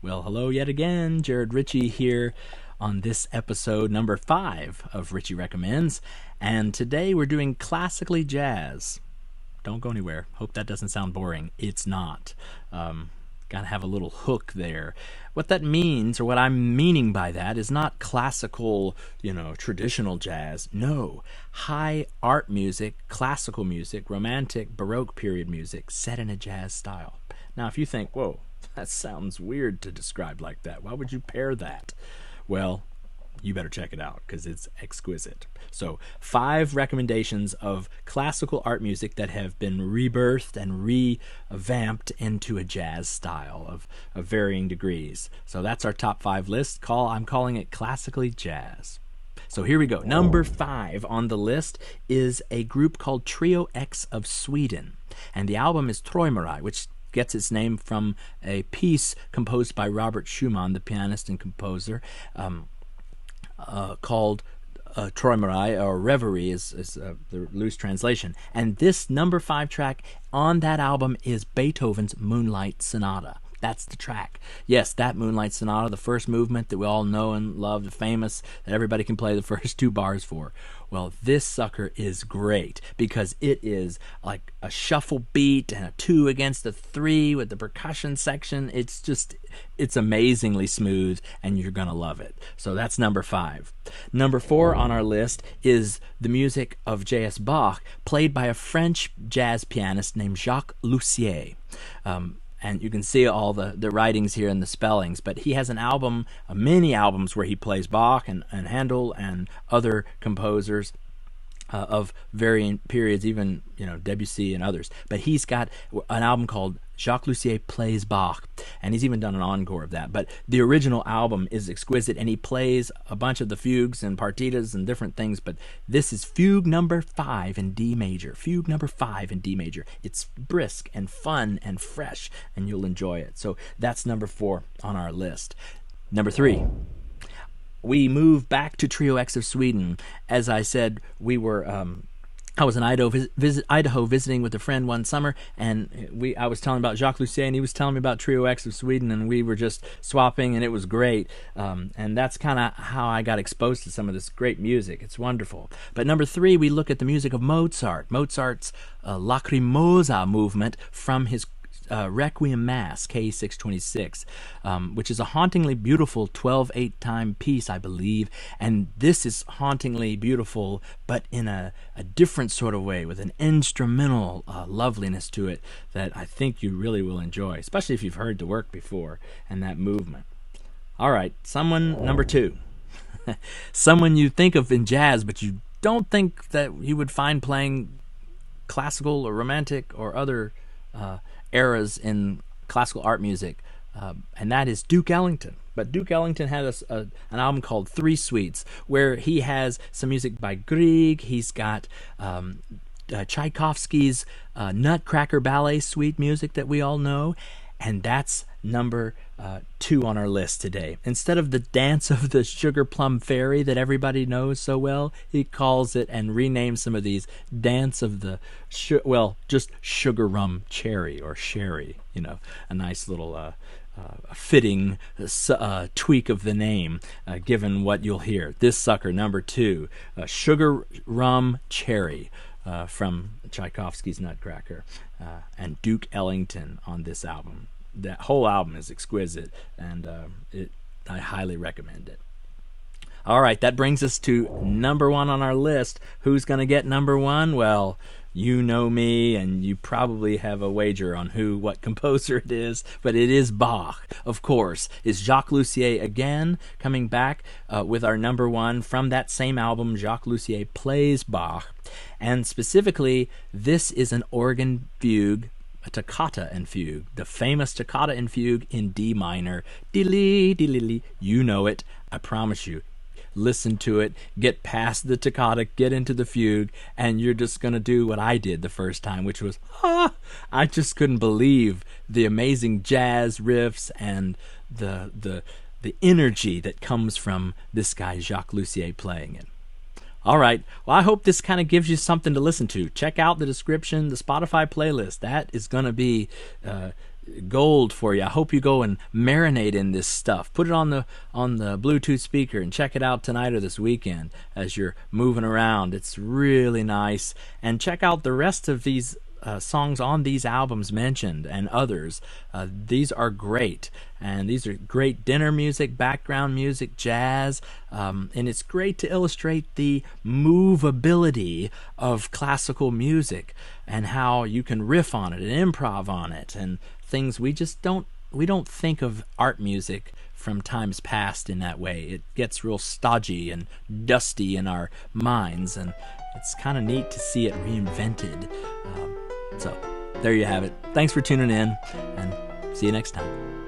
Well, hello yet again. Jarrod Richey here on this episode number 5 of Richey Recommends. And today we're doing classically jazz. Don't go anywhere. Hope that doesn't sound boring. It's not. Gotta have a little hook there. What that means, or what I'm meaning by that, is not classical, traditional jazz. No. High art music, classical music, romantic, Baroque period music set in a jazz style. Now, if you think, whoa, that sounds weird to describe like that. Why would you pair that? Well, you better check it out because it's exquisite. So 5 recommendations of classical art music that have been rebirthed and revamped into a jazz style of varying degrees. So that's our top 5 list. I'm calling it classically jazz. So here we go. Number 5 on the list is a group called Trio X of Sweden. And the album is Träumerei, which gets its name from a piece composed by Robert Schumann, the pianist and composer, called Träumerei, or Reverie is the loose translation. And this number 5 track on that album is Beethoven's Moonlight Sonata. That's the track. Yes, that Moonlight Sonata, the first movement that we all know and love, the famous, that everybody can play the first 2 bars for. Well, this sucker is great because it is like a shuffle beat and a 2 against a 3 with the percussion section. It's amazingly smooth and you're going to love it. So that's number 5. Number 4 on our list is the music of J.S. Bach, played by a French jazz pianist named Jacques Lussier. And you can see all the writings here and the spellings. But he has an album, many albums, where he plays Bach and Handel and other composers of varying periods, even Debussy and others. But he's got an album called Jacques Lussier Plays Bach, and he's even done an encore of that. But the original album is exquisite, and he plays a bunch of the fugues and partitas and different things. But this is Fugue number 5 in D major. Fugue number 5 in D major. It's brisk and fun and fresh, and you'll enjoy it. So that's number 4 on our list. Number 3. We move back to Trio X of Sweden. As I said, I was in Idaho visiting with a friend one summer, and I was telling about Jacques Lussier, and he was telling me about Trio X of Sweden, and we were just swapping, and it was great. And that's kind of how I got exposed to some of this great music. It's wonderful. But number 3, we look at the music of Mozart. Mozart's Lacrimosa movement from his Requiem Mass, K626, which is a hauntingly beautiful 12/8 time piece, I believe. And this is hauntingly beautiful, but in a different sort of way, with an instrumental loveliness to it that I think you really will enjoy, especially if you've heard the work before and that movement. All right, number 2. Someone you think of in jazz, but you don't think that you would find playing classical or romantic or other eras in classical art music, and that is Duke Ellington. But Duke Ellington had an album called 3 Suites, where he has some music by Grieg. He's got Tchaikovsky's Nutcracker Ballet Suite music that we all know, and that's number 2 on our list today. Instead of the Dance of the Sugar Plum Fairy that everybody knows so well, he calls it and renames some of these Dance of the just Sugar Rum Cherry or Sherry. A nice little fitting tweak of the name, given what you'll hear. This sucker, number 2, Sugar Rum Cherry, from Tchaikovsky's Nutcracker, and Duke Ellington on this album. That whole album is exquisite, and I highly recommend it. All right, that brings us to number 1 on our list. Who's going to get number 1? Well, you know me, and you probably have a wager on what composer it is, but it is Bach, of course. Is Jacques Lussier again coming back with our number 1 from that same album, Jacques Lussier Plays Bach. And specifically, this is an organ fugue, a toccata and fugue, the famous toccata and fugue in D minor. Dee-lee, dee-lee-lee. You know it, I promise you. Listen to it, get past the toccata, get into the fugue, and you're just going to do what I did the first time, which was, I just couldn't believe the amazing jazz riffs and the energy that comes from this guy, Jacques Lussier, playing it. All right. Well, I hope this kind of gives you something to listen to. Check out the description, the Spotify playlist. That is going to be gold for you. I hope you go and marinate in this stuff. Put it on the Bluetooth speaker and check it out tonight or this weekend as you're moving around. It's really nice. And check out the rest of these songs on these albums mentioned and others. These are great, and these are great dinner music, background music, jazz, and it's great to illustrate the movability of classical music and how you can riff on it and improv on it and things we don't think of art music from times past in that way. It gets real stodgy and dusty in our minds, and it's kind of neat to see it reinvented. So there you have it. Thanks for tuning in, and see you next time.